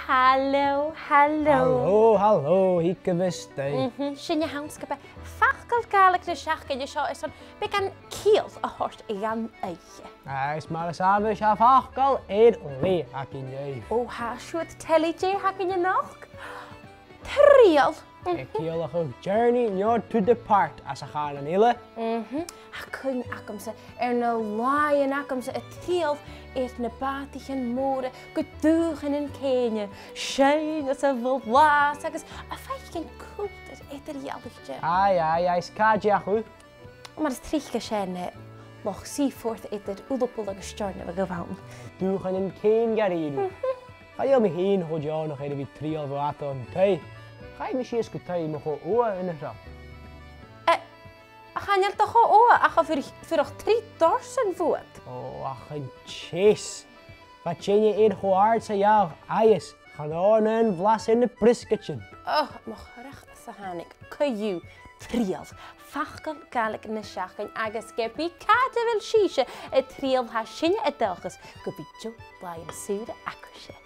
Hallo. Hallo, ik wist het. Sinne haanskap Facal Gàidhlig na Seachdain is an be an Ciall a hort I gan eige. Is maar samen schaf Facal le hakin je. O ha siwyd teli je hakin je nog? Triall. Ik heel goed journey not to depart as a gaan en ille. Ha kun akamse na lion akamse a Triall na batichen mode gedugen in Kenya. Shane as a volblas agus a feitjen koelt Triall. Ai, skaad ja goed. Maar het trichtje zijn nog zie voort het oedelpoelig gestorven we gewoon. Dugen in Kenya ga je me heen hoed jou nog even Triall water en thee. Ga je misschien eens thee maar gewoon oor in de grap. Gaan je toch al oor? Ach, voor 3000 voet. Oh, ach, een chase. Wat je in gehoord zei jou, ijs. Gaan aan een vlas in de brisketje. Oh, mag recht zeggen ik. Kuju, Triall. Facal Gàidhlig na Seachdain agus gebi cad wil síise Triall ha sinne a dulchas go bhí jo lion súda acrise.